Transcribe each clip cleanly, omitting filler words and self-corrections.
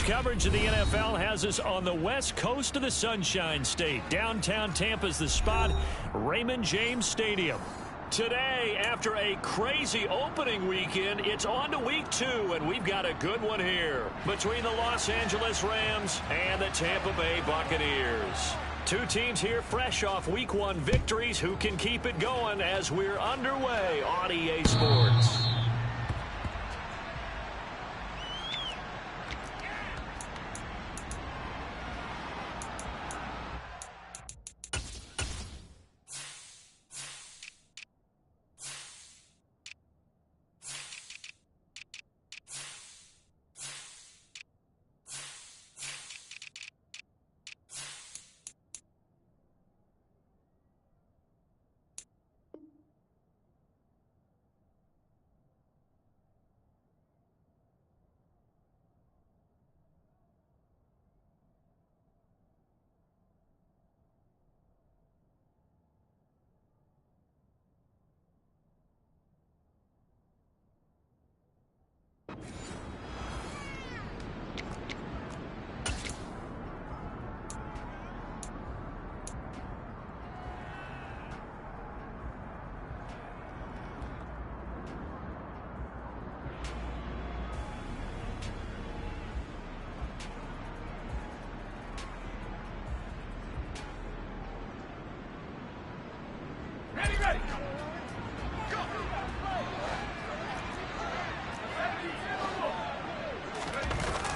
Coverage of the NFL has us on the west coast of the Sunshine State. Downtown Tampa's the spot, Raymond James Stadium. Today, after a crazy opening weekend, it's on to week 2, and we've got a good one here between the Los Angeles Rams and the Tampa Bay Buccaneers. Two teams here fresh off week 1 victories who can keep it going as we're underway on EA Sports.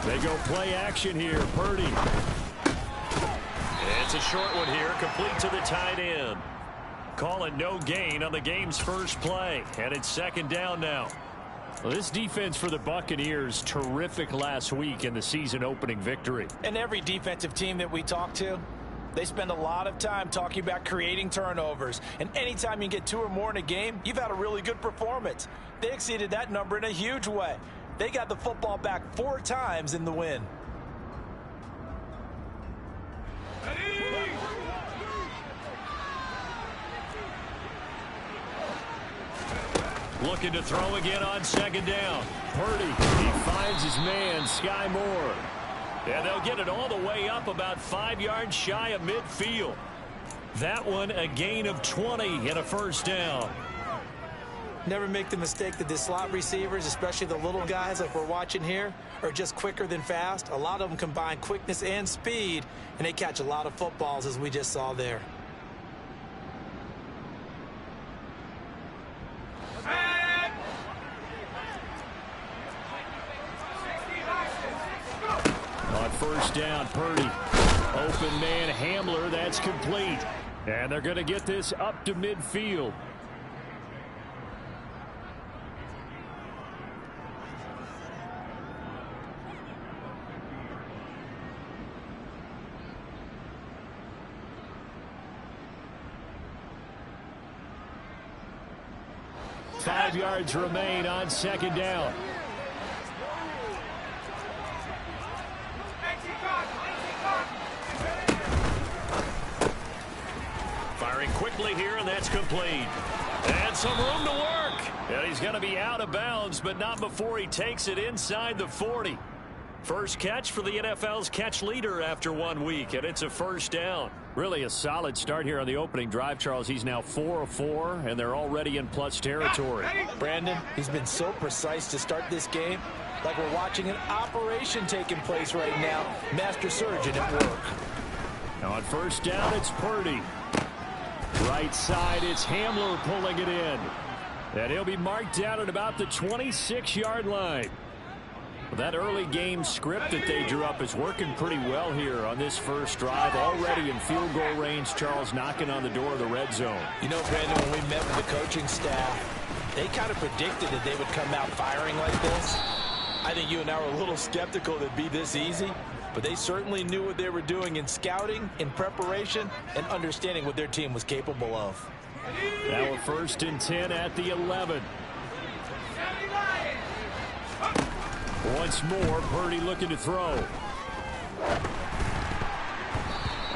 They go play action here. Purdy. It's a short one here, complete to the tight end. Calling no gain on the game's first play. And it's second down now. Well, this defense for the Buccaneers, terrific last week in the season opening victory. And every defensive team that we talk to, they spend a lot of time talking about creating turnovers. And anytime you get 2 or more in a game, you've had a really good performance. They exceeded that number in a huge way. They got the football back 4 times in the win. Looking to throw again on second down. Purdy, he finds his man, Sky Moore. And they'll get it all the way up about 5 yards shy of midfield. That one a gain of 20 and a first down. Never make the mistake that the slot receivers, especially the little guys like we're watching here, are just quicker than fast. A lot of them combine quickness and speed, and they catch a lot of footballs, as we just saw there. On first down, Purdy. Open man, Hamler, that's complete. And they're going to get this up to midfield. Five yards remain on second down. Firing quickly here, and that's complete. And some room to work. And he's going to be out of bounds, but not before he takes it inside the 40. First catch for the NFL's catch leader after 1 week, and it's a first down. Really a solid start here on the opening drive, Charles. He's now 4 of 4, and they're already in plus territory. Brandon, he's been so precise to start this game, like we're watching an operation taking place right now. Master surgeon at work. Now on first down, it's Purdy. Right side, it's Hamler pulling it in. And he'll be marked down at about the 26-yard line. That early game script that they drew up is working pretty well here on this first drive. Already in field goal range, Charles, knocking on the door of the red zone. You know, Brandon, when we met with the coaching staff, they kind of predicted that they would come out firing like this. I think you and I were a little skeptical that it'd be this easy, but they certainly knew what they were doing in scouting, in preparation, and understanding what their team was capable of. Now a 1st and 10 at the 11. Once more, Purdy looking to throw.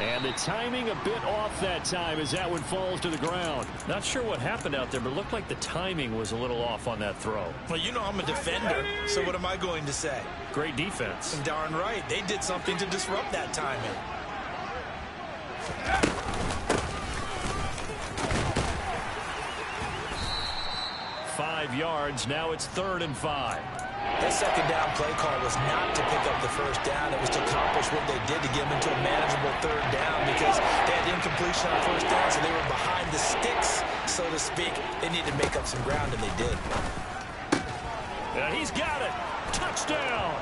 And the timing a bit off that time as that one falls to the ground. Not sure what happened out there, but it looked like the timing was a little off on that throw. Well, you know I'm a defender, so what am I going to say? Great defense. Darn right. They did something to disrupt that timing. 5 yards. Now it's 3rd and 5. That second down play call was not to pick up the first down. It was to accomplish what they did to get them into a manageable 3rd down because they had incompletion on first down, so they were behind the sticks, so to speak. They needed to make up some ground, and they did. And he's got it. Touchdown.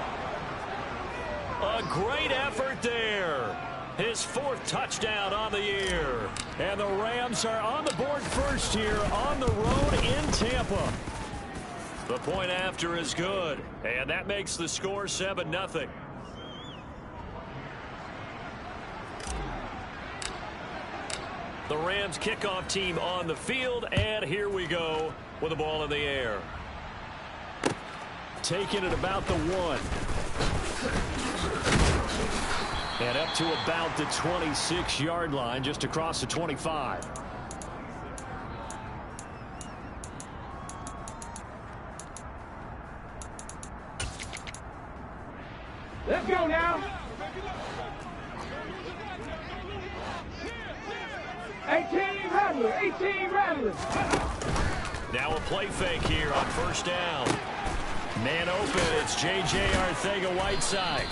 A great effort there. His 4th touchdown on the year. And the Rams are on the board first here on the road in Tampa. The point after is good, and that makes the score 7-0. The Rams kickoff team on the field, and here we go with the ball in the air. Taking it about the 1. And up to about the 26-yard line, just across the 25. Let's go now. 18 rattlers. Now a play fake here on first down. Man open, it's J.J. Arcega-Whiteside.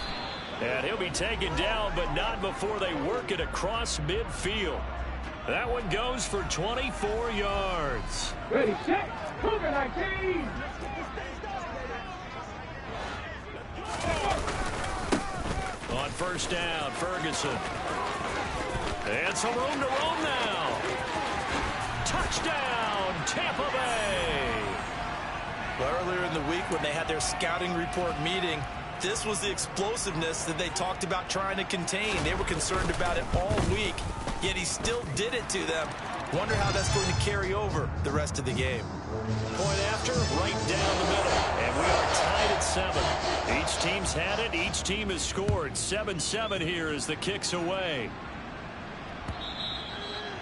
And he'll be taken down, but not before they work it across midfield. That one goes for 24 yards. Ready, set, Cougar 19. On first down, Ferguson. And some room to roam now. Touchdown, Tampa Bay. Well, earlier in the week when they had their scouting report meeting, this was the explosiveness that they talked about trying to contain. They were concerned about it all week, yet he still did it to them. Wonder how that's going to carry over the rest of the game. Point after, right down the middle. And we are tied at 7. Each team's had it. Each team has scored. 7-7 here as the kick's away.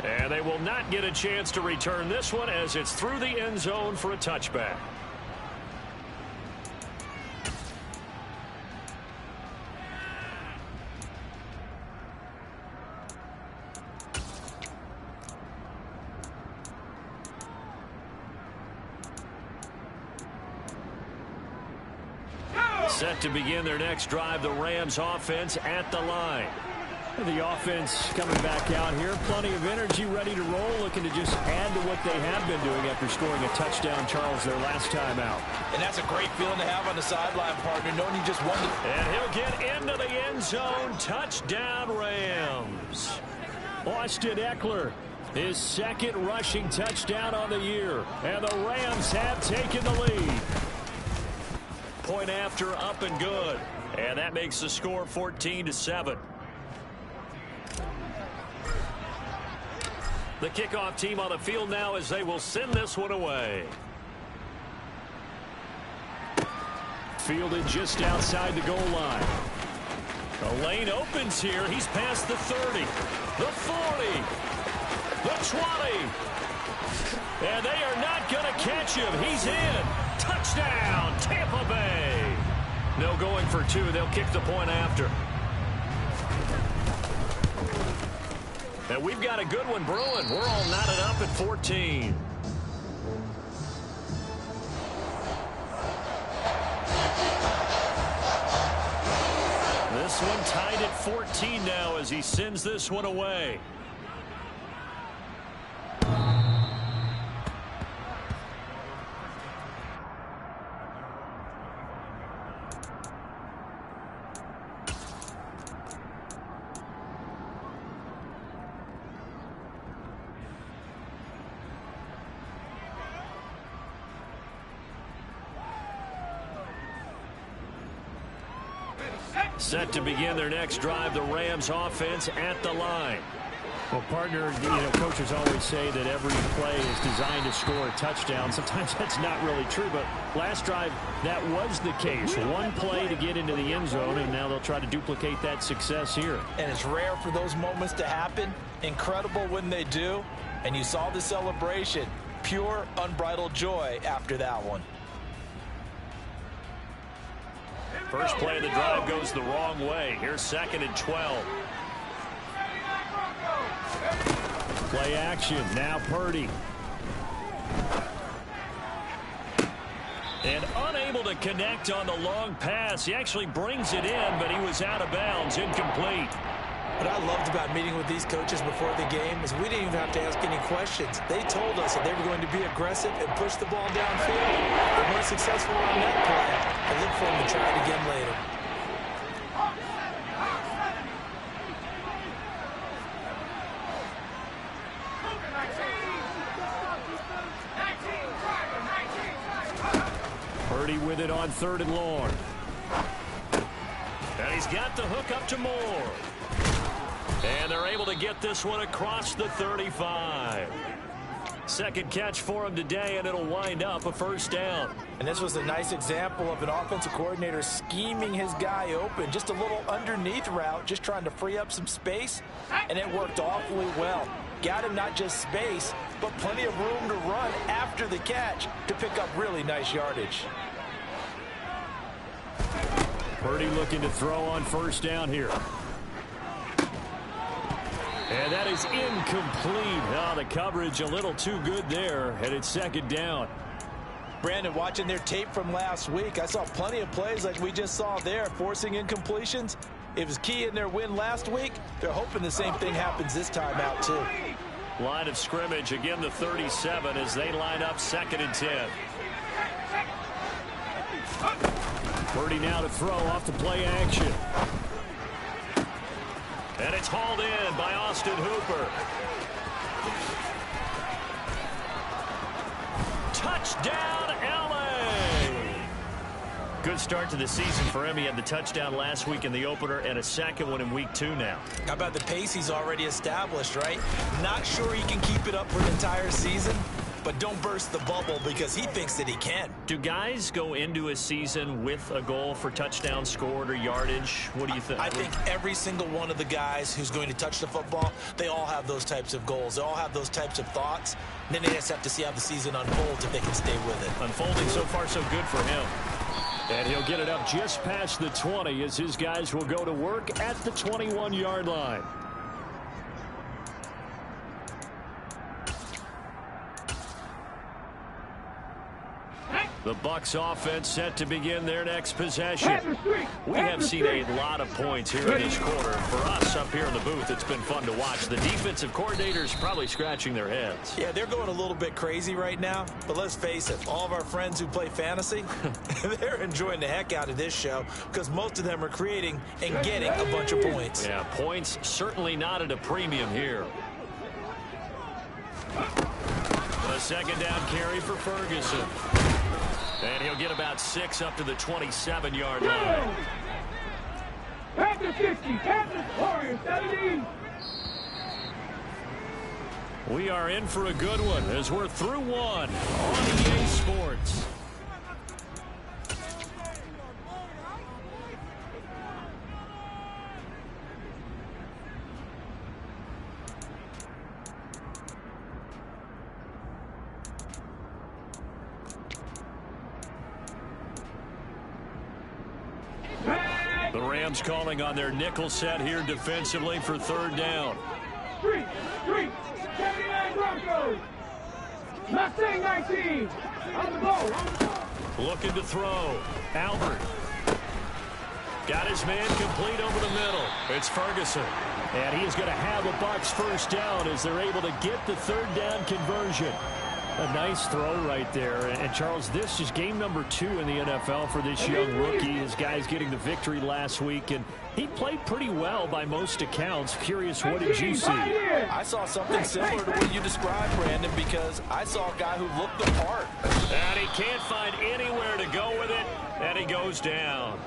And they will not get a chance to return this one as it's through the end zone for a touchback. Set to begin their next drive, the Rams offense at the line. The offense coming back out here. Plenty of energy, ready to roll, looking to just add to what they have been doing after scoring a touchdown, Charles, their last time out. And that's a great feeling to have on the sideline, partner, knowing you just won. And he'll get into the end zone. Touchdown, Rams. Austin Eckler, his 2nd rushing touchdown on the year. And the Rams have taken the lead. Point after, up and good. And that makes the score 14-7. The kickoff team on the field now as they will send this one away. Fielded just outside the goal line. The lane opens here. He's past the 30, the 40, the 20. And they are not going to catch him. He's in. Touchdown, Tampa Bay. No going for 2. They'll kick the point after. And we've got a good one brewing. We're all knotted up at 14. This one tied at 14 now as he sends this one away. Set to begin their next drive, the Rams offense at the line. Well, partner, coaches always say that every play is designed to score a touchdown. Sometimes that's not really true, but last drive, that was the case. One play to get into the end zone, and now they'll try to duplicate that success here. And it's rare for those moments to happen. Incredible when they do. And you saw the celebration. Pure, unbridled joy after that one. First play of the drive goes the wrong way. Here's 2nd and 12. Play action. Now Purdy. And unable to connect on the long pass. He actually brings it in, but he was out of bounds. Incomplete. What I loved about meeting with these coaches before the game is we didn't even have to ask any questions. They told us that they were going to be aggressive and push the ball downfield. They weren't successful on that play. I look for them to try it again later. Purdy with it on 3rd and long. And he's got the hook up to Moore. And they're able to get this one across the 35. Second catch for him today, and it'll wind up a first down. And this was a nice example of an offensive coordinator scheming his guy open. Just a little underneath route, just trying to free up some space, and it worked awfully well. Got him not just space, but plenty of room to run after the catch to pick up really nice yardage. Purdy looking to throw on first down here. And that is incomplete. Oh, the coverage a little too good there, and it's 2nd down. Brandon, watching their tape from last week, I saw plenty of plays like we just saw there, forcing incompletions. It was key in their win last week. They're hoping the same thing happens this time out, too. Line of scrimmage, again the 37 as they line up 2nd and 10. Purdy now to throw off the play action. And it's hauled in by Austin Hooper. Touchdown, L.A. Good start to the season for him. He had the touchdown last week in the opener and a second one in week 2 now. How about the pace he's already established, right? Not sure he can keep it up for an entire season, but don't burst the bubble because he thinks that he can. Do guys go into a season with a goal for touchdown scored or yardage? What do you think? I think every single one of the guys who's going to touch the football, they all have those types of goals. They all have those types of thoughts. And then they just have to see how the season unfolds if they can stay with it. Unfolding so far so good for him. And he'll get it up just past the 20 as his guys will go to work at the 21-yard line. The Bucs offense set to begin their next possession. We have seen a lot of points here in this quarter. For us up here in the booth, it's been fun to watch. The defensive coordinators probably scratching their heads. Yeah, they're going a little bit crazy right now. But let's face it, all of our friends who play fantasy, they're enjoying the heck out of this show because most of them are creating and getting a bunch of points. Yeah, points certainly not at a premium here. A 2nd down carry for Ferguson. And he'll get about 6 up to the 27-yard line. Panthers 50, Panthers Warriors 70. We are in for a good one as we're through one on EA Sports. The Rams calling on their nickel set here defensively for 3rd down. Street, 79 Broncos. Mustang 19. On the ball. Looking to throw. Albert. Got his man complete over the middle. It's Ferguson. And he is going to have a Bucs first down as they're able to get the 3rd down conversion. A nice throw right there. And, Charles, this is game number 2 in the NFL for this young rookie. His guys getting the victory last week, and he played pretty well by most accounts. Curious, what did you see? I saw something similar to what you described, Brandon, because I saw a guy who looked the part. And he can't find anywhere to go with it, and he goes down.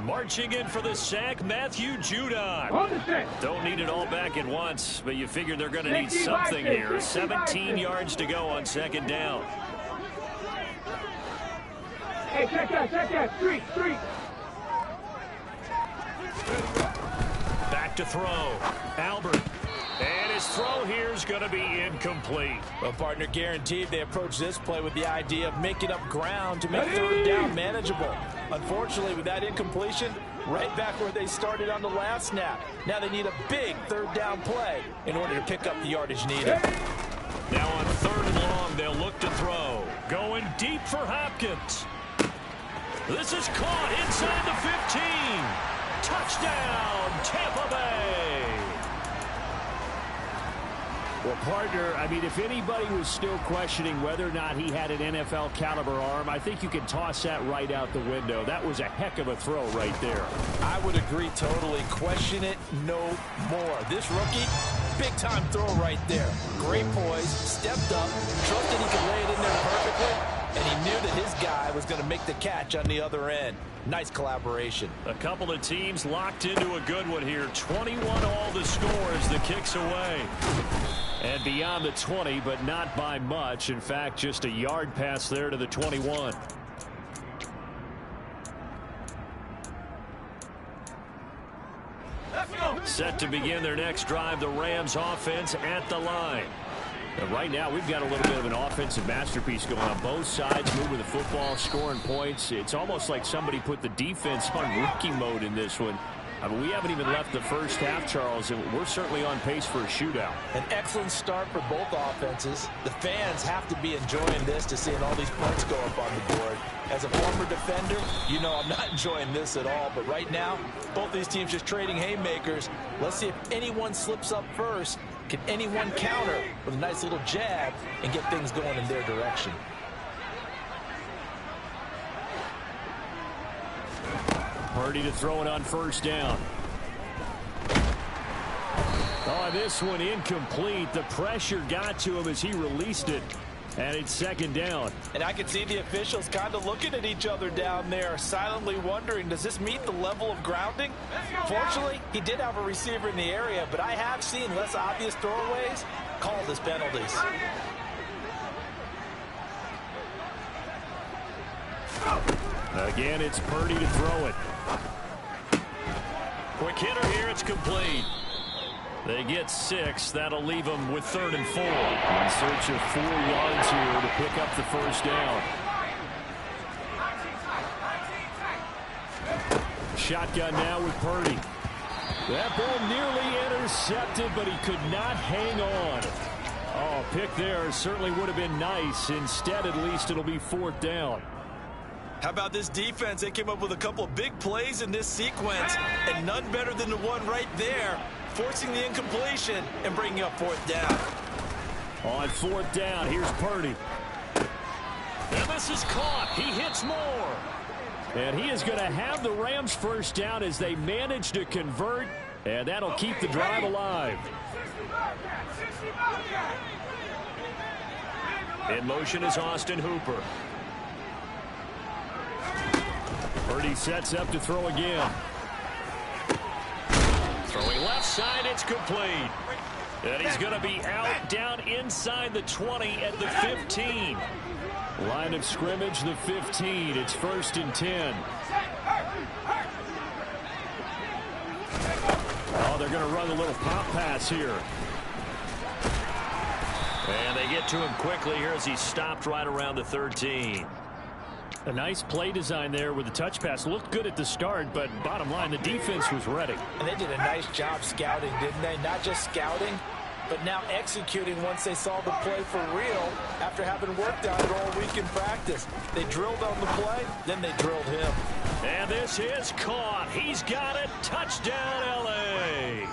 Marching in for the sack, Matthew Judon. On the set. Don't need it all back at once, but you figure they're going to need 65 something six, here. 65 17 six. yards to go on second down. Hey, check that. Street. Back to throw. Albert. And his throw here is going to be incomplete. Well, partner, guaranteed they approach this play with the idea of making up ground to make third down manageable. Unfortunately, with that incompletion, right back where they started on the last snap. Now they need a big third down play in order to pick up the yardage needed. Now on third and long, they'll look to throw. Going deep for Hopkins. This is caught inside the 15. Touchdown, Tampa Bay. Well, partner, I mean, if anybody was still questioning whether or not he had an NFL caliber arm, I think you can toss that right out the window. That was a heck of a throw right there. I would agree totally. Question it no more. This rookie, big-time throw right there. Great poise, stepped up, trusted he could lay it in there perfectly, and he knew that his guy was going to make the catch on the other end. Nice collaboration. A couple of teams locked into a good one here. 21 all the score as the kick's away. And beyond the 20, but not by much. In fact, just a yard pass there to the 21. Set to begin their next drive, the Rams offense at the line. And right now, we've got a little bit of an offensive masterpiece going on. Both sides moving the football, scoring points. It's almost like somebody put the defense on rookie mode in this one. I mean, we haven't even left the first half, Charles, and we're certainly on pace for a shootout. An excellent start for both offenses. The fans have to be enjoying this to seeing all these points go up on the board. As a former defender, you know I'm not enjoying this at all. But right now, both these teams just trading haymakers. Let's see if anyone slips up first. Can anyone counter with a nice little jab and get things going in their direction? Purdy to throw it on first down. Oh, this one incomplete. The pressure got to him as he released it. And it's second down. And I can see the officials kind of looking at each other down there, silently wondering, does this meet the level of grounding? Fortunately, he did have a receiver in the area, but I have seen less obvious throwaways called as penalties. Again, it's Purdy to throw it. Quick hitter here, it's complete. They get 6. That'll leave them with 3rd and 4. In search of 4 yards here to pick up the first down. Shotgun now with Purdy. That ball nearly intercepted, but he could not hang on. Oh, pick there certainly would have been nice. Instead, at least, it'll be 4th down. How about this defense? They came up with a couple of big plays in this sequence, and none better than the one right there, forcing the incompletion and bringing up 4th down. On 4th down, here's Purdy. And this is caught. He hits more. And he is going to have the Rams first down as they manage to convert, and that'll keep the drive alive. In motion is Austin Hooper. Purdy sets up to throw again. Throwing left side, it's complete. And he's going to be out down inside the 20 at the 15. Line of scrimmage, the 15. It's 1st and 10. Oh, they're going to run a little pop pass here. And they get to him quickly here as he stopped right around the 13. A nice play design there with the touch pass. Looked good at the start, but bottom line, the defense was ready. And they did a nice job scouting, didn't they? Not just scouting, but now executing once they saw the play for real after having worked on it all week in practice. They drilled on the play, then they drilled him. And this is caught. He's got it. Touchdown, L.A.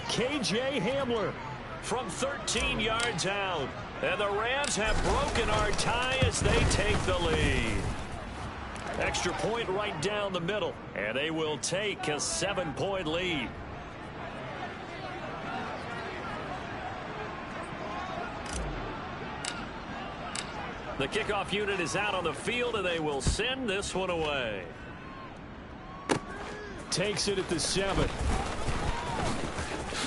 K.J. Hamler from 13 yards out. And the Rams have broken our tie as they take the lead. Extra point right down the middle. And they will take a 7-point lead. The kickoff unit is out on the field, and they will send this one away. takes it at the 7.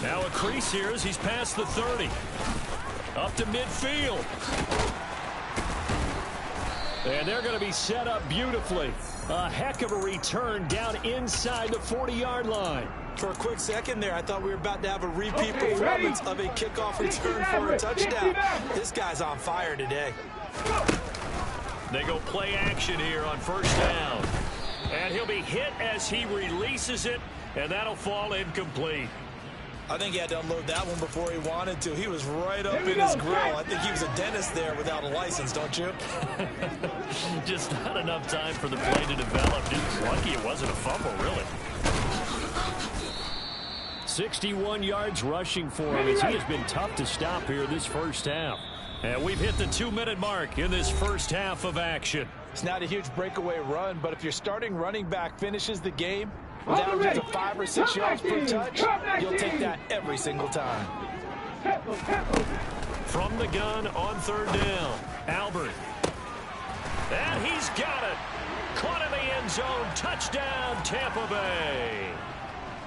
Now a crease here as he's past the 30. Up to midfield. And they're going to be set up beautifully. A heck of a return down inside the 40-yard line. For a quick second there, I thought we were about to have a repeat performance of a kickoff return for a touchdown. This guy's on fire today. They go play action here on first down. And he'll be hit as he releases it, and that'll fall incomplete. I think he had to unload that one before he wanted to. He was right up in his grill. I think he was a dentist there without a license, don't you? Just not enough time for the play to develop. Just lucky it wasn't a fumble, really. 61 yards rushing for him as he has been tough to stop here this first half. And we've hit the 2-minute mark in this first half of action. It's not a huge breakaway run, but if your starting running back finishes the game with averages of 5 or 6 yards per touch, you'll take that every single time. From the gun on third down, Albert. And he's got it. Caught in the end zone. Touchdown, Tampa Bay.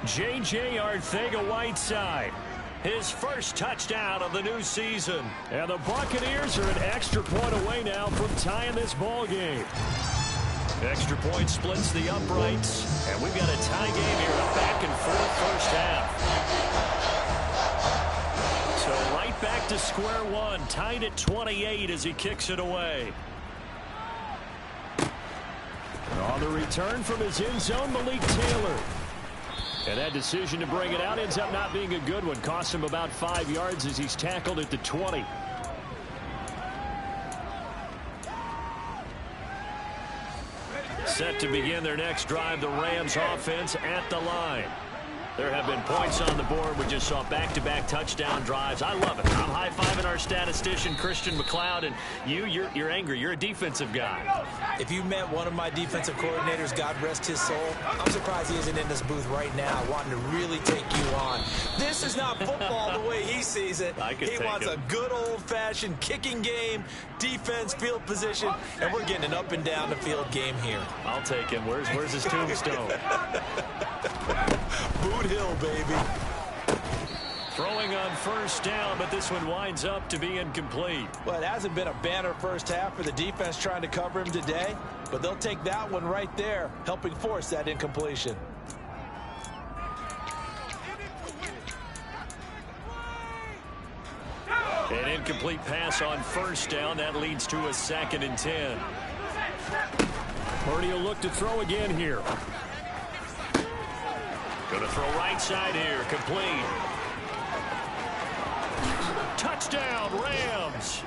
J.J. Arcega-Whiteside. His first touchdown of the new season. And the Buccaneers are an extra point away now from tying this ball game. Extra point splits the uprights. And we've got a tie game here, a back and forth first half. So right back to square one, tied at 28 as he kicks it away. On the return from his end zone, Malik Taylor. And that decision to bring it out ends up not being a good one. Costs him about 5 yards as he's tackled at the 20. Set to begin their next drive, the Rams offense at the line. There have been points on the board. We just saw back-to-back touchdown drives. I love it. I'm high-fiving our statistician, Christian McLeod, and you're angry. You're a defensive guy. If you met one of my defensive coordinators, God rest his soul, I'm surprised he isn't in this booth right now wanting to really take you on. This is not football the way he sees it. He wants a good old-fashioned kicking game, defense, field position, and we're getting an up-and-down-the-field game here. I'll take him. Where's his tombstone? Boot Hill, baby. Throwing on first down, but this one winds up to be incomplete. Well, it hasn't been a banner first half for the defense trying to cover him today, but they'll take that one right there, helping force that incompletion. An incomplete pass on first down. That leads to a 2nd and 10. Purdy will look to throw again here. Going to throw right side here. Complete. Touchdown, Rams.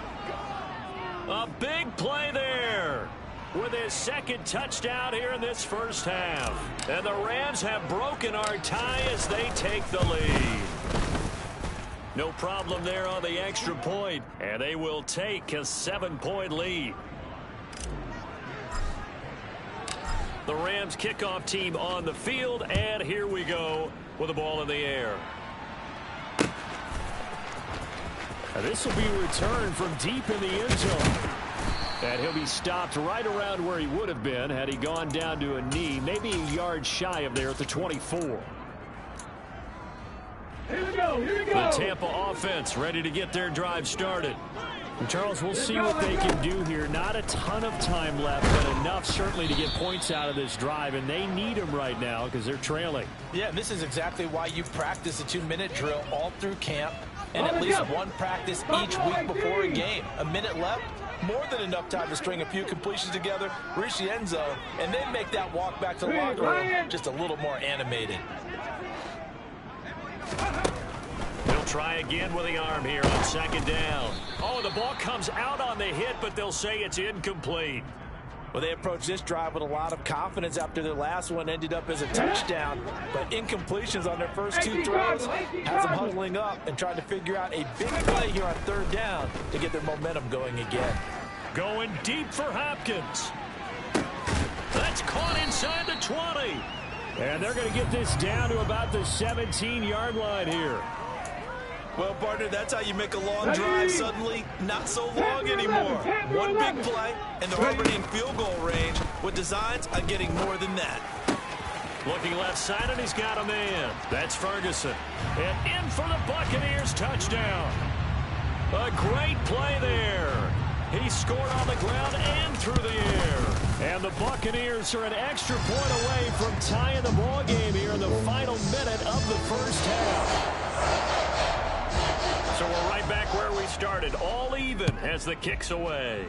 A big play there with his 2nd touchdown here in this first half. And the Rams have broken our tie as they take the lead. No problem there on the extra point, and they will take a 7-point lead. The Rams kickoff team on the field, and here we go with the ball in the air. This will be returned from deep in the end zone. And he'll be stopped right around where he would have been had he gone down to a knee, maybe a yard shy of there at the 24. Here we go, here we go. The Tampa offense ready to get their drive started. And Charles, we'll see what they can do here. Not a ton of time left, but enough certainly to get points out of this drive, and they need them right now because they're trailing. Yeah, and this is exactly why you practice a 2-minute drill all through camp and at least one practice each week before a game. A minute left, more than enough time to string a few completions together, reach the end zone, and then make that walk back to the locker room just a little more animated. They'll try again with the arm here on 2nd down. Oh, the ball comes out on the hit, but they'll say it's incomplete. Well, they approached this drive with a lot of confidence after their last one ended up as a touchdown. But incompletions on their first 2 throws has them huddling up and trying to figure out a big play here on 3rd down to get their momentum going again. Going deep for Hopkins. That's caught inside the 20. And they're going to get this down to about the 17-yard line here. Well, partner, that's how you make a long drive suddenly not so long anymore. One big play, and they're already in field goal range with designs on getting more than that. Looking left side, and he's got a man. That's Ferguson. And in for the Buccaneers touchdown. A great play there. He scored on the ground and through the air. And the Buccaneers are an extra point away from tying the ball game here in the final minute of the first half. So we're right back where we started, all even as the kick's away.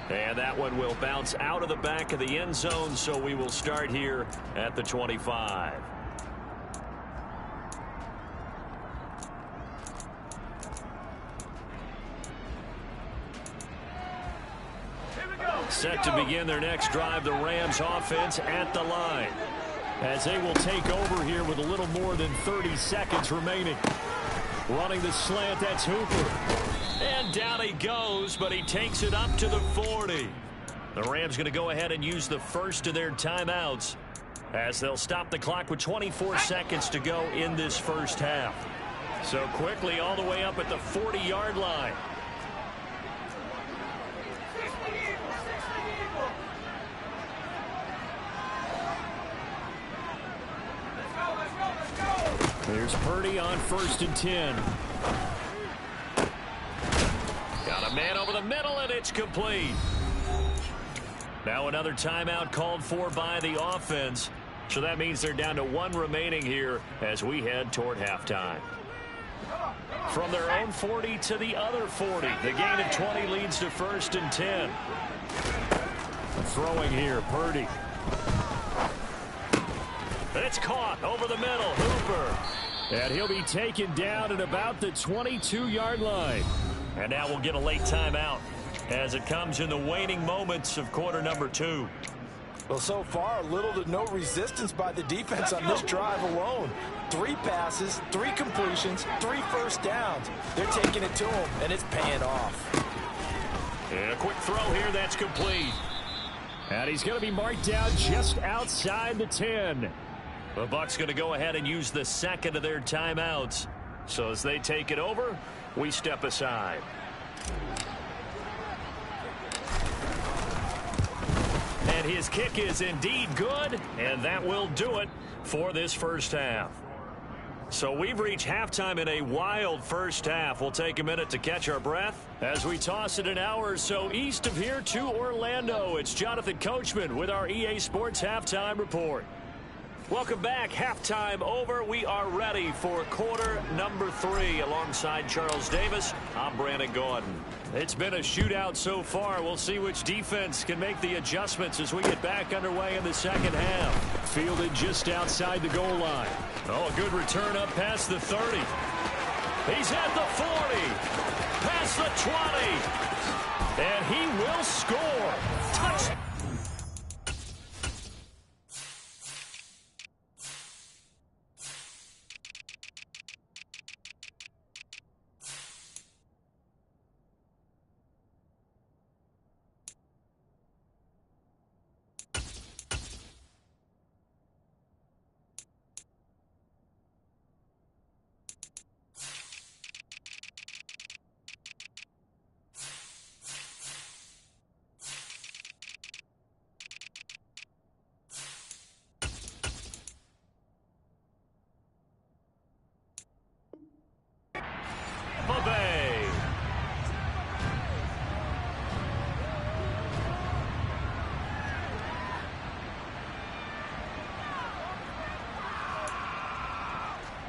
And that one will bounce out of the back of the end zone, so we will start here at the 25. Set to begin their next drive, the Rams offense at the line, as they will take over here with a little more than 30 seconds remaining. Running the slant, that's Hooper. And down he goes, but he takes it up to the 40. The Rams going to go ahead and use the first of their timeouts, as they'll stop the clock with 24 seconds to go in this first half. So quickly all the way up at the 40-yard line. Here's Purdy on 1st and 10. Got a man over the middle, and it's complete. Now another timeout called for by the offense. So that means they're down to one remaining here as we head toward halftime. From their own 40 to the other 40. The gain of 20 leads to 1st and 10. Throwing here, Purdy. It's caught over the middle. Hooper. And he'll be taken down at about the 22-yard line. And now we'll get a late timeout as it comes in the waning moments of quarter number 2. Well, so far, little to no resistance by the defense on this drive alone. 3 passes, 3 completions, 3 first downs. They're taking it to him, and it's paying off. And a quick throw here, that's complete. And he's going to be marked down just outside the 10. The Bucs going to go ahead and use the second of their timeouts. So as they take it over, we step aside. And his kick is indeed good, and that will do it for this first half. So we've reached halftime in a wild first half. We'll take a minute to catch our breath as we toss it an hour or so east of here to Orlando. It's Jonathan Coachman with our EA Sports Halftime Report. Welcome back. Halftime over. We are ready for quarter number 3. Alongside Charles Davis, I'm Brandon Gordon. It's been a shootout so far. We'll see which defense can make the adjustments as we get back underway in the second half. Fielded just outside the goal line. Oh, a good return up past the 30. He's at the 40. Past the 20. And he will score. Touchdown.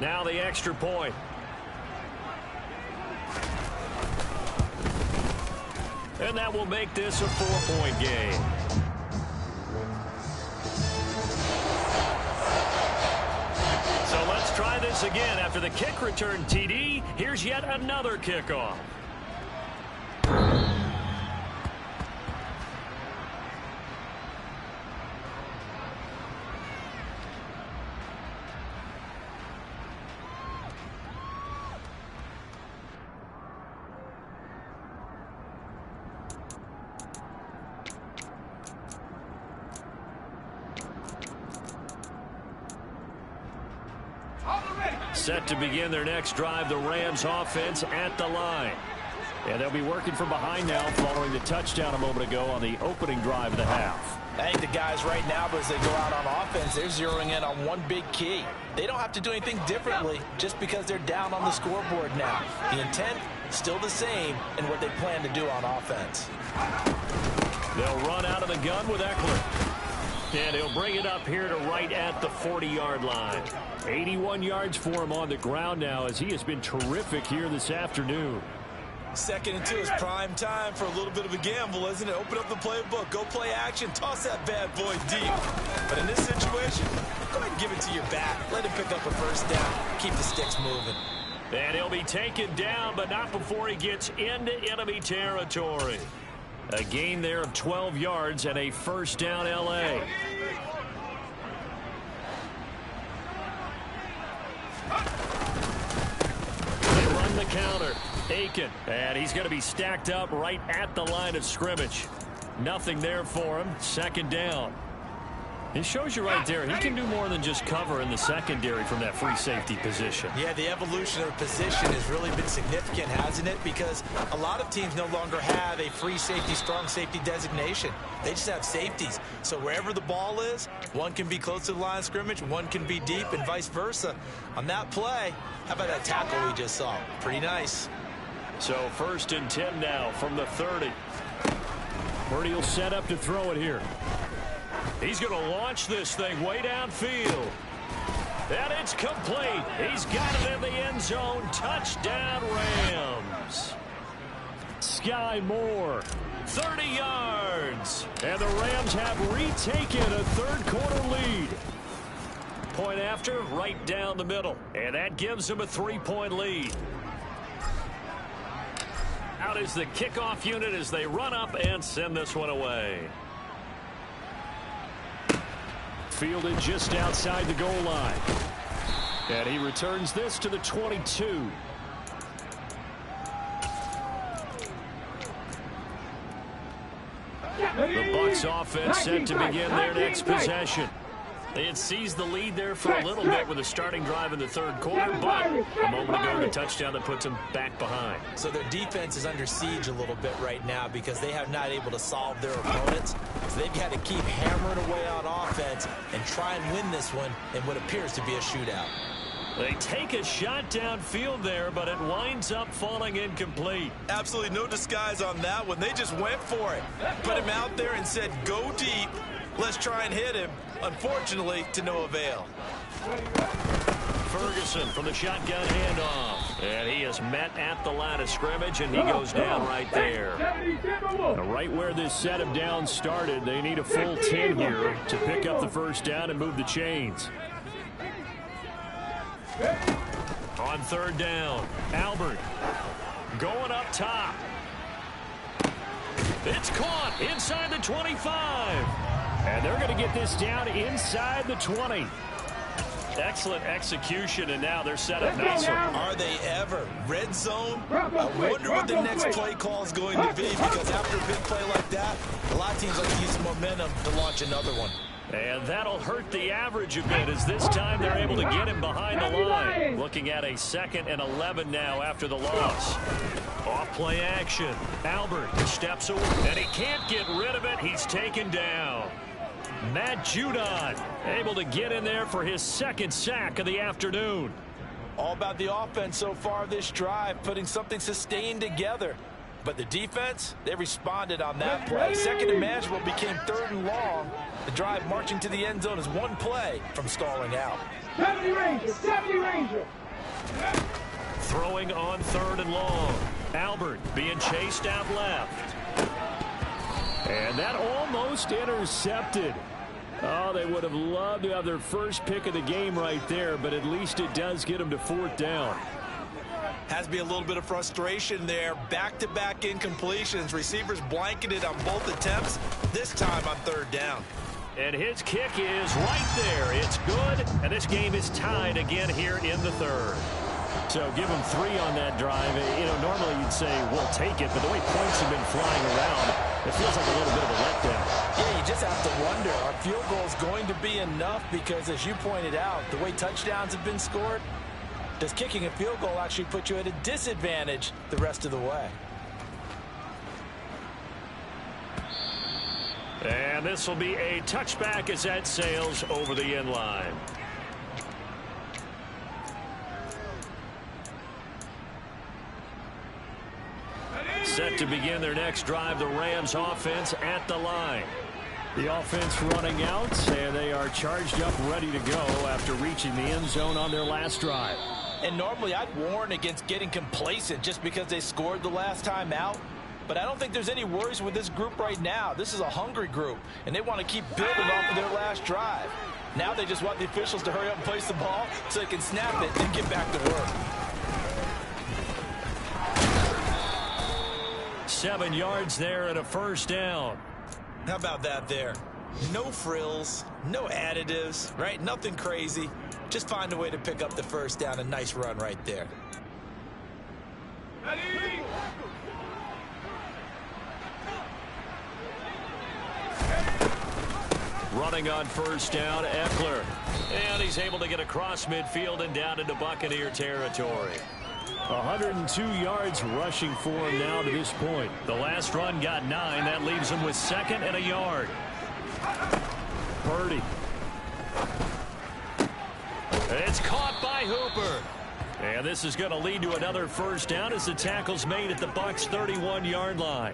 Now the extra point. And that will make this a 4-point game. So let's try this again. After the kick return TD, here's yet another kickoff. Set to begin their next drive, the Rams offense at the line. And they'll be working from behind now following the touchdown a moment ago on the opening drive of the half. I think the guys right now, as they go out on offense, they're zeroing in on one big key. They don't have to do anything differently just because they're down on the scoreboard now. The intent, still the same in what they plan to do on offense. They'll run out of the gun with Eckler. And he'll bring it up here to right at the 40-yard line. 81 yards for him on the ground now as he has been terrific here this afternoon. 2nd and 2 is prime time for a little bit of a gamble, isn't it? Open up the playbook, go play action, toss that bad boy deep. But in this situation, go ahead and give it to your back. Let him pick up a first down. Keep the sticks moving. And he'll be taken down, but not before he gets into enemy territory. A gain there of 12 yards and a first down L.A. They run the counter. Aiken, and he's going to be stacked up right at the line of scrimmage. Nothing there for him. 2nd down. It shows you right there, he can do more than just cover in the secondary from that free safety position. Yeah, the evolution of position has really been significant, hasn't it? Because a lot of teams no longer have a free safety, strong safety designation. They just have safeties. So wherever the ball is, one can be close to the line of scrimmage, one can be deep, and vice versa. On that play, how about that tackle we just saw? Pretty nice. So 1st and 10 now from the 30. Purdy will set up to throw it here. He's going to launch this thing way downfield. And it's complete. He's got it in the end zone. Touchdown, Rams. Sky Moore, 30 yards. And the Rams have retaken a third-quarter lead. Point after, right down the middle. And that gives them a 3-point lead. Out is the kickoff unit as they run up and send this one away. Fielded just outside the goal line. And he returns this to the 22. The Bucs offense set to begin their next possession. They had seized the lead there for a little bit with a starting drive in the 3rd quarter, but a moment ago the touchdown that puts them back behind. So their defense is under siege a little bit right now because they have not able to solve their opponents. So they've got to keep hammering away on offense and try and win this one in what appears to be a shootout. They take a shot downfield there, but it winds up falling incomplete. Absolutely no disguise on that one. They just went for it. Put him out there and said, go deep. Let's try and hit him. Unfortunately, to no avail. Ferguson from the shotgun handoff. And he is met at the line of scrimmage, and he goes down right there. Right where this set of downs started, they need a full 10 here to pick up the first down and move the chains. On 3rd down, Albert going up top. It's caught inside the 25. And they're going to get this down inside the 20. Excellent execution, and now they're set up nicely. Are they ever? Red zone? I wonder what the next play call is going to be, because after a big play like that, a lot of teams like to use the momentum to launch another one. And that'll hurt the average a bit, as this time they're able to get him behind the line. Looking at a 2nd and 11 now after the loss. Off play action. Albert steps away, and he can't get rid of it. He's taken down. Matt Judon able to get in there for his 2nd sack of the afternoon. All about the offense so far this drive, putting something sustained together. But the defense, they responded on that play. 2nd and manageable became 3rd and long. The drive marching to the end zone is one play from stalling out. 70 Ranger, 70 Ranger. Throwing on 3rd and long. Albert being chased out left. And that almost intercepted. Oh, they would have loved to have their first pick of the game right there, but at least it does get them to 4th down. Has to be a little bit of frustration there. Back-to-back incompletions. Receivers blanketed on both attempts, this time on 3rd down. And his kick is right there. It's good, and this game is tied again here in the 3rd. So give them 3 on that drive. You know, normally you'd say, we'll take it, but the way points have been flying around, it feels like a little bit of a letdown. Yeah, you just have to wonder, are field goals going to be enough? Because as you pointed out, the way touchdowns have been scored, does kicking a field goal actually put you at a disadvantage the rest of the way? And this will be a touchback as that sails over the end line. Set to begin their next drive, the Rams offense at the line. The offense running out, and they are charged up, ready to go after reaching the end zone on their last drive. And normally I'd warn against getting complacent just because they scored the last time out. But I don't think there's any worries with this group right now. This is a hungry group, and they want to keep building off of their last drive. Now they just want the officials to hurry up and place the ball so they can snap it and get back to work. 7 yards there and a first down. How about that there? No frills, no additives, right? Nothing crazy. Just find a way to pick up the first down. A nice run right there. Ready? Running on first down, Eckler. And he's able to get across midfield and down into Buccaneer territory. 102 yards rushing for him now to this point. The last run got 9. That leaves him with 2nd and a yard. Purdy. It's caught by Hooper. And this is going to lead to another first down as the tackle's made at the Bucs' 31-yard line.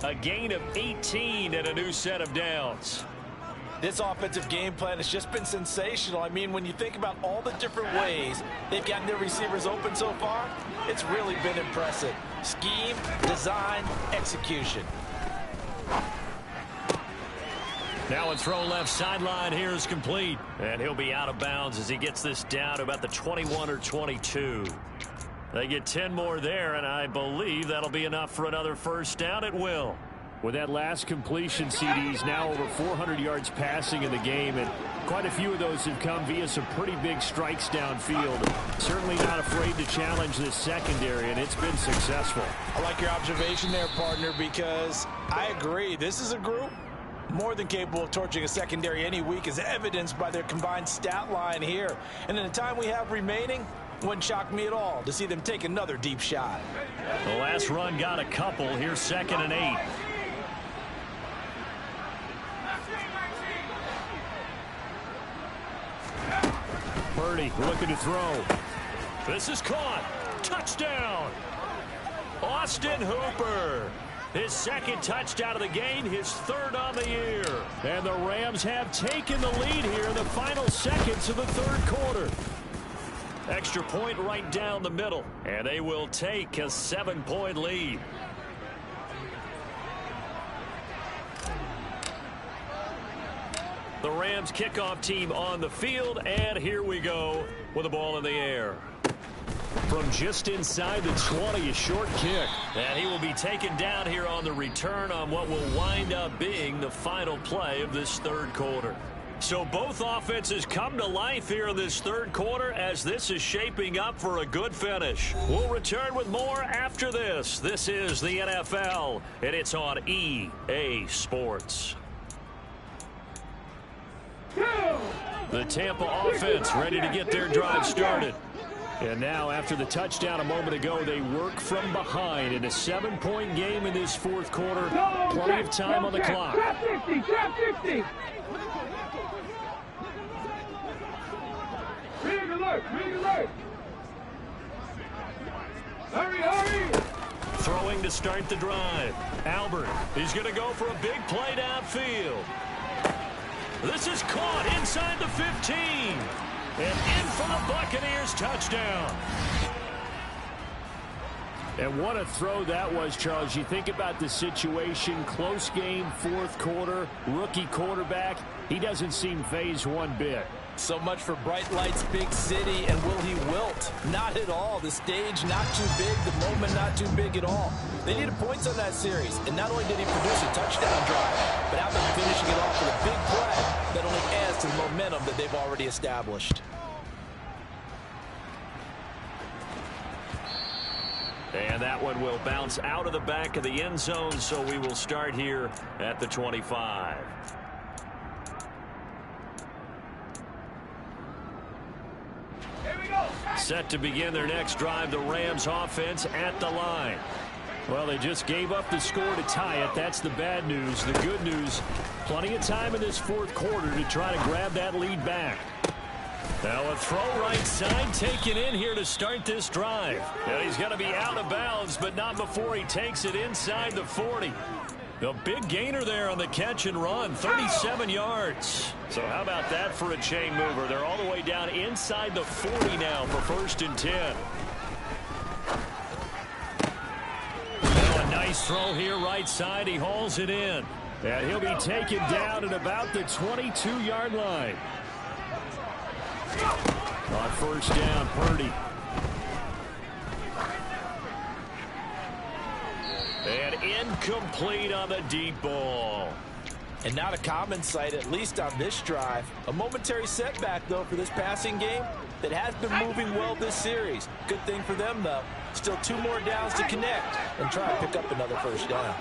A gain of 18 and a new set of downs. This offensive game plan has just been sensational. I mean, when you think about all the different ways they've gotten their receivers open so far, it's really been impressive. Scheme, design, execution. Now a throw left sideline here is complete. And he'll be out of bounds as he gets this down to about the 21 or 22. They get 10 more there, and I believe that'll be enough for another first down. It will. With that last completion, CD's now over 400 yards passing in the game, and quite a few of those have come via some pretty big strikes downfield. Certainly not afraid to challenge this secondary, and it's been successful. I like your observation there, partner, because I agree. This is a group more than capable of torching a secondary any week, as evidenced by their combined stat line here. And in the time we have remaining, wouldn't shock me at all to see them take another deep shot. The last run got a couple. Here's 2nd and 8. Purdy looking to throw. This is caught. Touchdown. Austin Hooper. His 2nd touchdown of the game, his 3rd on the year. And the Rams have taken the lead here in the final seconds of the 3rd quarter. Extra point right down the middle. And they will take a 7-point lead. The Rams kickoff team on the field, and here we go with the ball in the air. From just inside the 20, a short kick. And he will be taken down here on the return on what will wind up being the final play of this 3rd quarter. So both offenses come to life here in this 3rd quarter as this is shaping up for a good finish. We'll return with more after this. This is the NFL, and it's on EA Sports. The Tampa offense ready to get their drive started. And now, after the touchdown a moment ago, they work from behind in a 7-point game in this 4th quarter. Plenty of time on the clock. Trap 50, trap 50. Big alert, big alert. Hurry, hurry. Throwing to start the drive. Albert, he's going to go for a big play downfield. This is caught inside the 15. And in for the Buccaneers touchdown. And what a throw that was, Charles. You think about the situation, close game, 4th quarter, rookie quarterback. He doesn't seem phased one bit. So much for bright lights, big city, and will he wilt? Not at all. The stage not too big, the moment not too big at all. They needed points on that series, and not only did he produce a touchdown drive, but after finishing it off with a big play that only adds to the momentum that they've already established. And that one will bounce out of the back of the end zone, so we will start here at the 25. Here we go. Set to begin their next drive, the Rams offense at the line. Well, they just gave up the score to tie it. That's the bad news. The good news, plenty of time in this fourth quarter to try to grab that lead back. Now a throw right side taken in here to start this drive. And he's going to be out of bounds, but not before he takes it inside the 40. A big gainer there on the catch and run, 37 yards. So how about that for a chain mover? They're all the way down inside the 40 now for 1st and 10. Now a nice throw here right side. He hauls it in. And he'll be taken down at about the 22-yard line. On 1st down, Purdy. And incomplete on the deep ball. And not a common sight, at least on this drive. A momentary setback, though, for this passing game that has been moving well this series. Good thing for them, though. Still 2 more downs to connect and try to pick up another 1st down.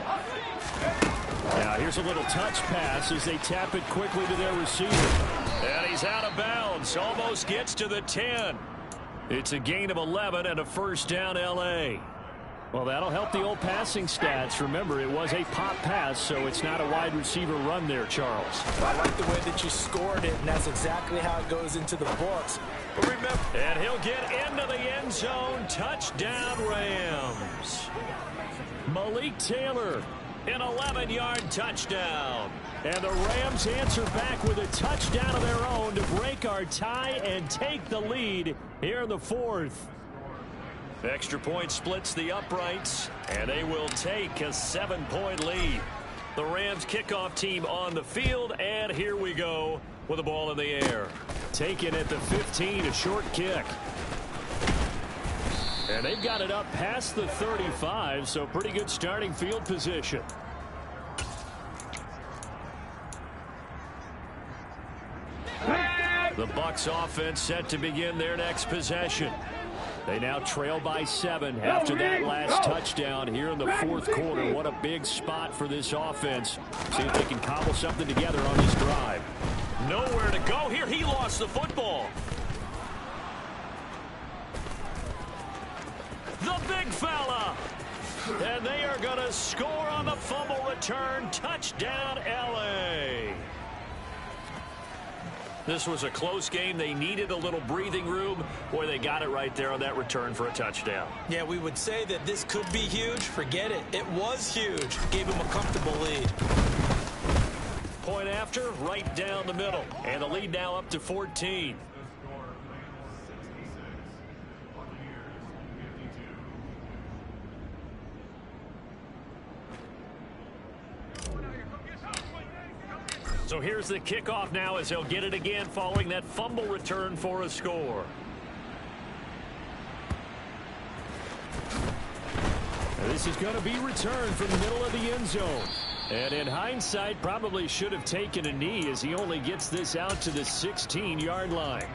Now here's a little touch pass as they tap it quickly to their receiver. And he's out of bounds. Almost gets to the 10. It's a gain of 11 and a 1st down L.A. Well, that'll help the old passing stats. Remember, it was a pop pass, so it's not a wide receiver run there, Charles. I like the way that you scored it, and that's exactly how it goes into the books. But remember, and he'll get into the end zone. Touchdown, Rams. Malik Taylor, an 11-yard touchdown. And the Rams answer back with a touchdown of their own to break our tie and take the lead here in the 4th. Extra point splits the uprights, and they will take a 7-point lead. The Rams kickoff team on the field, and here we go with the ball in the air. Taken at the 15, a short kick. And they've got it up past the 35, so pretty good starting field position. The Bucs offense set to begin their next possession. They now trail by 7 after that last touchdown here in the 4th quarter. What a big spot for this offense. See if they can cobble something together on this drive. Nowhere to go here. He lost the football. The big fella. And they are going to score on the fumble return. Touchdown, L.A. This was a close game. They needed a little breathing room. Boy, they got it right there on that return for a touchdown. Yeah, we would say that this could be huge. Forget it. It was huge. Gave him a comfortable lead. Point after, right down the middle. And the lead now up to 14. So here's the kickoff now as he'll get it again following that fumble return for a score. Now this is going to be returned from the middle of the end zone. And in hindsight, probably should have taken a knee as he only gets this out to the 16-yard line.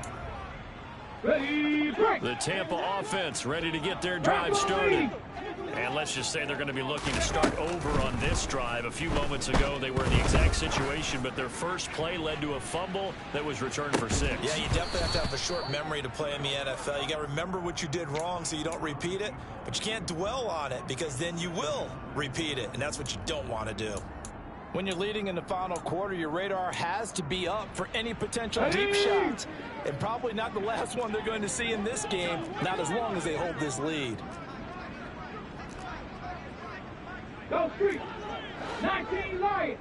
The Tampa offense ready to get their drive started. And let's just say they're going to be looking to start over on this drive. A few moments ago, they were in the exact situation, but their first play led to a fumble that was returned for 6. Yeah, you definitely have to have a short memory to play in the NFL. You got to remember what you did wrong so you don't repeat it, but you can't dwell on it because then you will repeat it, and that's what you don't want to do. When you're leading in the final quarter, your radar has to be up for any potential deep shots, and probably not the last one they're going to see in this game, not as long as they hold this lead. Go Street. 19 Lions.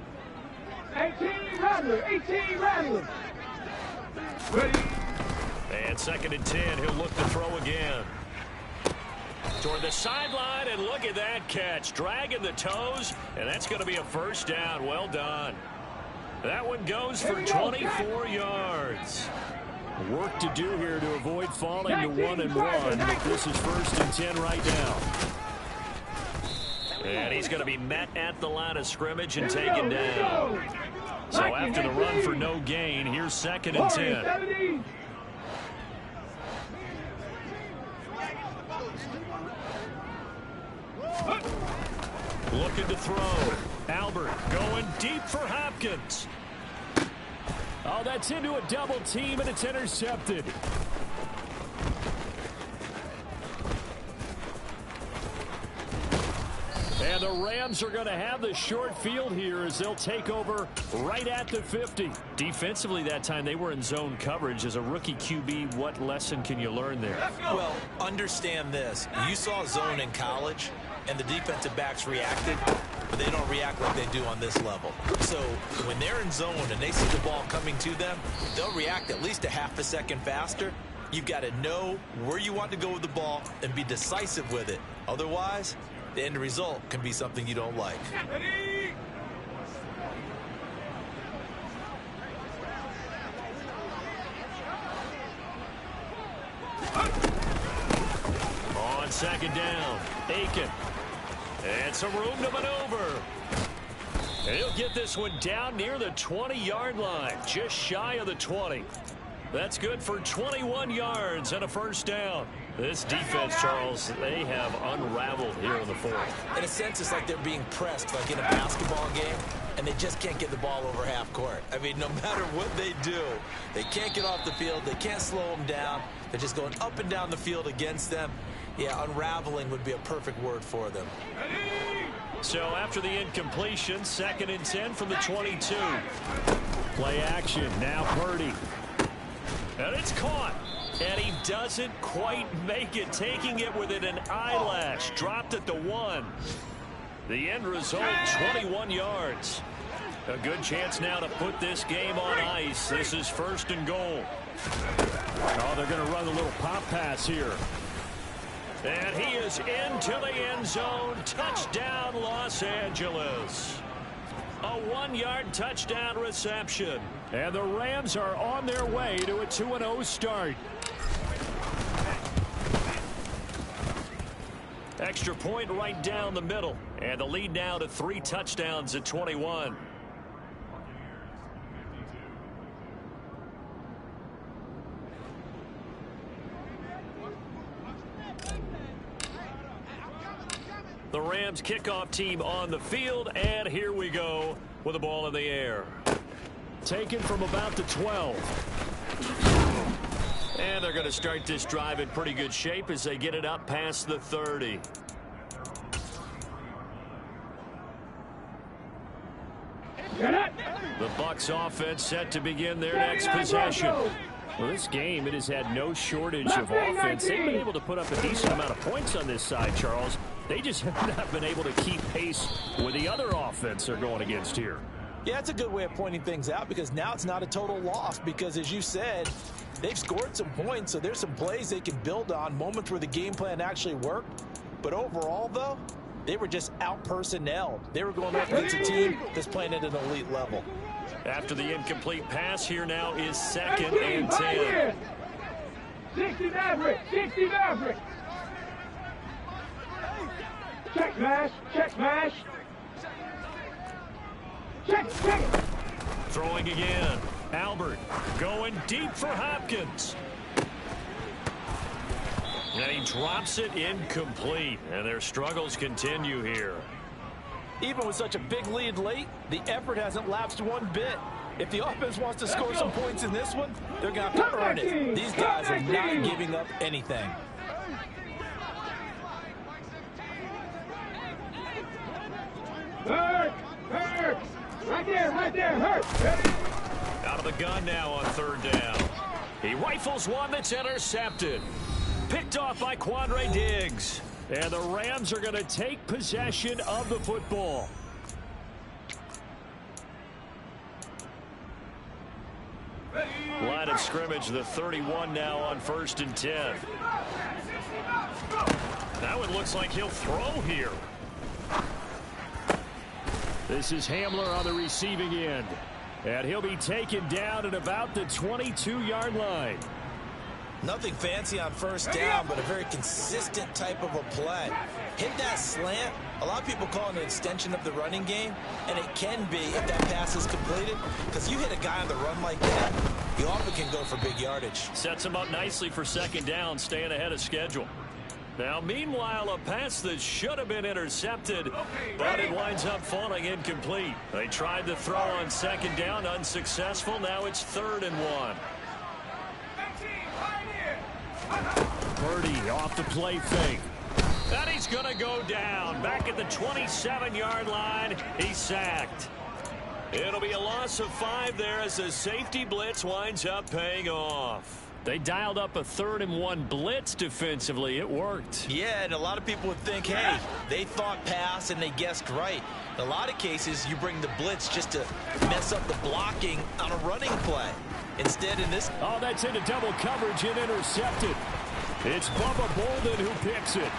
18 Rattlers. 18 Rattlers. Ready. And 2nd and 10. He'll look to throw again. Toward the sideline, and look at that catch. Dragging the toes, and that's going to be a 1st down. Well done. That one goes for 24 yards. Work to do here to avoid falling to 1-1, but this is 1st and 10 right now. And he's going to be met at the line of scrimmage and taken down. So after the run for no gain, here's 2nd and 10. Looking to throw. Albert going deep for Hopkins. Oh, that's into a double team, and it's intercepted. And the Rams are going to have the short field here as they'll take over right at the 50. Defensively that time, they were in zone coverage. As a rookie QB, what lesson can you learn there? Well, understand this. You saw zone in college, and the defensive backs reacted, but they don't react like they do on this level. So when they're in zone and they see the ball coming to them, they'll react at least a half a second faster. You've got to know where you want to go with the ball and be decisive with it. Otherwise, the end result can be something you don't like. On second down, Aiken. And some room to maneuver. And he'll get this one down near the 20-yard line, just shy of the 20. That's good for 21 yards and a first down. This defense, Charles, they have unraveled here in the fourth. In a sense, it's like they're being pressed, like in a basketball game, and they just can't get the ball over half court. I mean, no matter what they do, they can't get off the field. They can't slow them down. They're just going up and down the field against them. Yeah, unraveling would be a perfect word for them. So after the incompletion, 2nd and 10 from the 22. Play action. Now Purdy. And it's caught. And he doesn't quite make it, taking it within an eyelash. Dropped at the 1. The end result, 21 yards. A good chance now to put this game on ice. This is 1st and goal. Oh, they're going to run a little pop pass here. And he is into the end zone. Touchdown, Los Angeles. A 1-yard touchdown reception. And the Rams are on their way to a 2-0 start. Extra point right down the middle. And the lead now to 3 touchdowns at 21. The Rams kickoff team on the field, and here we go with the ball in the air. Taken from about the 12. And they're going to start this drive in pretty good shape as they get it up past the 30. The Bucs offense set to begin their next possession. Well, this game, it has had no shortage of offense. They've been able to put up a decent amount of points on this side, Charles. They just have not been able to keep pace with the other offense they're going against here. Yeah, that's a good way of pointing things out, because now it's not a total loss, because as you said, they've scored some points, so there's some plays they can build on, moments where the game plan actually worked. But overall, though, they were just out-personnelled. They were going up against a team that's playing at an elite level. After the incomplete pass, here now is 2nd and 10. 60 Maverick, 60 Maverick. Check mash, check mash. Check. Throwing again. Albert going deep for Hopkins. And he drops it incomplete. And their struggles continue here. Even with such a big lead late, the effort hasn't lapsed one bit. If the offense wants to score some points in this one, they're going to have to earn it. These guys are not giving up anything. Hurt. Right there, hurt. Out of the gun now on 3rd down. He rifles one that's intercepted. Picked off by Quandre Diggs. And the Rams are going to take possession of the football. Line of scrimmage, the 31 now on 1st and 10. Now it looks like he'll throw here. This is Hamler on the receiving end. And he'll be taken down at about the 22-yard line. Nothing fancy on 1st down, but a very consistent type of a play. Hit that slant. A lot of people call it an extension of the running game, and it can be if that pass is completed, because you hit a guy on the run like that, you often can go for big yardage. Sets him up nicely for 2nd down, staying ahead of schedule. Now, meanwhile, a pass that should have been intercepted, but it winds up falling incomplete. They tried to throw on 2nd down, unsuccessful. Now it's 3rd and 1. Purdy off the play fake. And he's going to go down. Back at the 27-yard line, he's sacked. It'll be a loss of 5 there as the safety blitz winds up paying off. They dialed up a 3rd and 1 blitz defensively. It worked. Yeah, and a lot of people would think, hey, they thought pass and they guessed right. In a lot of cases, you bring the blitz just to mess up the blocking on a running play. Instead, in this... Oh, that's into double coverage and intercepted. It's Bubba Bolden who picks it.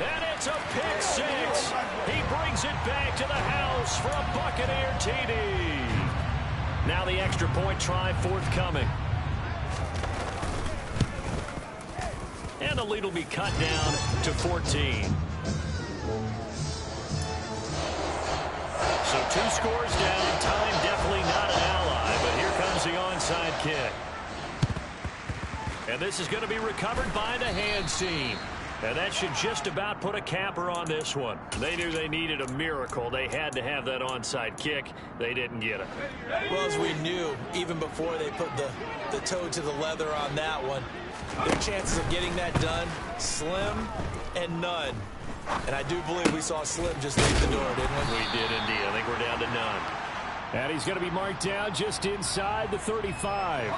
And it's a pick 6. He brings it back to the house for a Buccaneer TD. Now the extra point try forthcoming. And the lead will be cut down to 14. So 2 scores down. Time definitely not an ally, but here comes the onside kick. And this is going to be recovered by the hands team. And that should just about put a capper on this one. They knew they needed a miracle. They had to have that onside kick. They didn't get it. Well, as we knew, even before they put the toe to the leather on that one, their chances of getting that done, slim and none. And I do believe we saw Slim just leave the door, didn't we? We did indeed. I think we're down to none. And he's going to be marked down just inside the 35.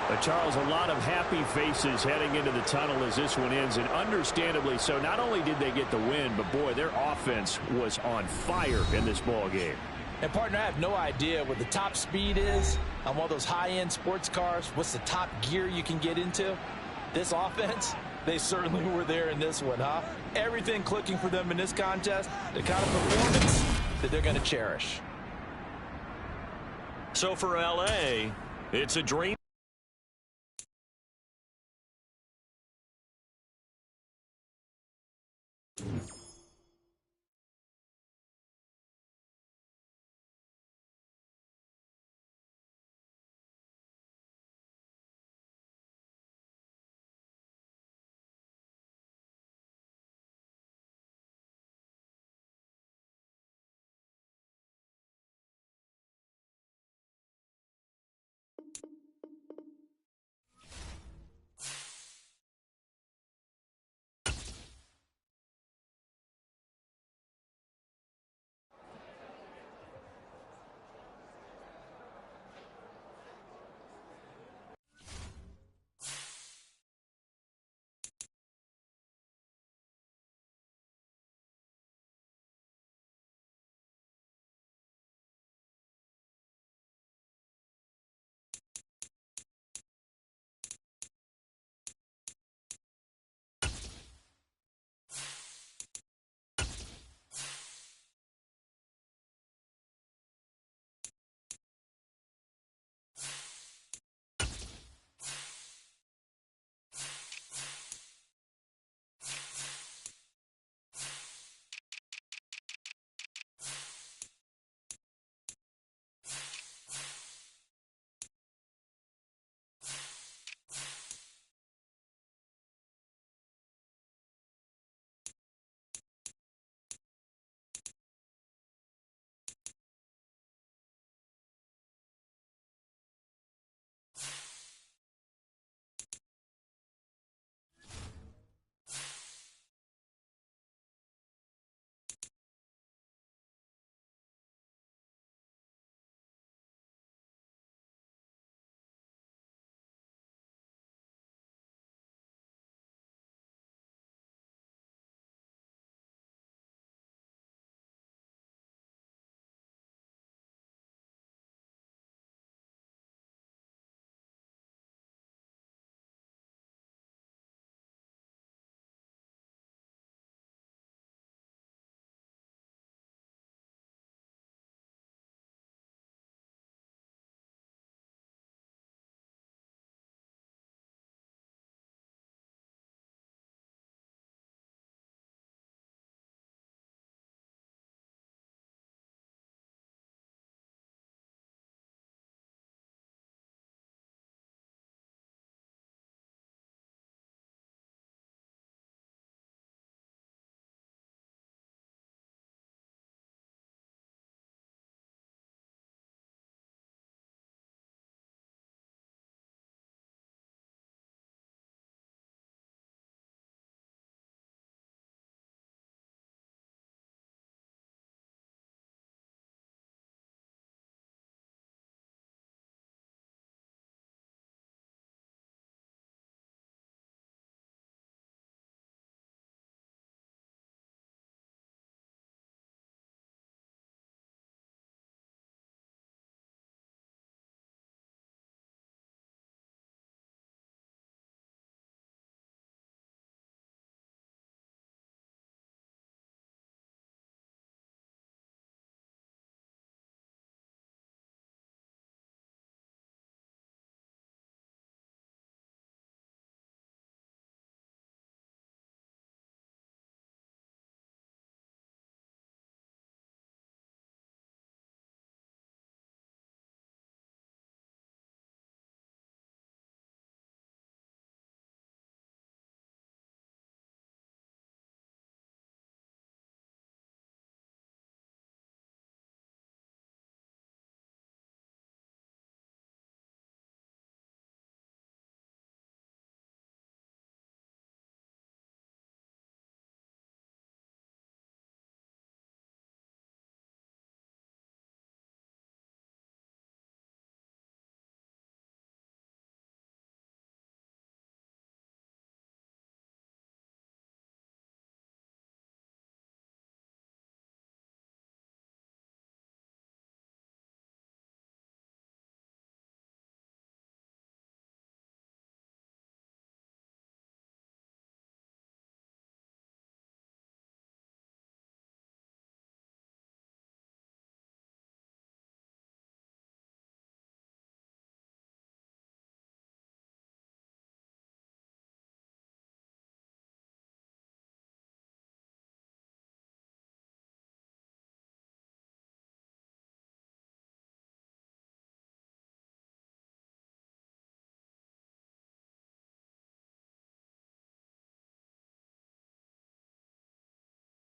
But Charles, a lot of happy faces heading into the tunnel as this one ends, and understandably so. Not only did they get the win, but boy, their offense was on fire in this ball game. And partner, I have no idea what the top speed is on one of those high-end sports cars. What's the top gear you can get into? This offense, they certainly were there in this one, huh? Everything clicking for them in this contest, the kind of performance that they're going to cherish. So for L.A., it's a dream.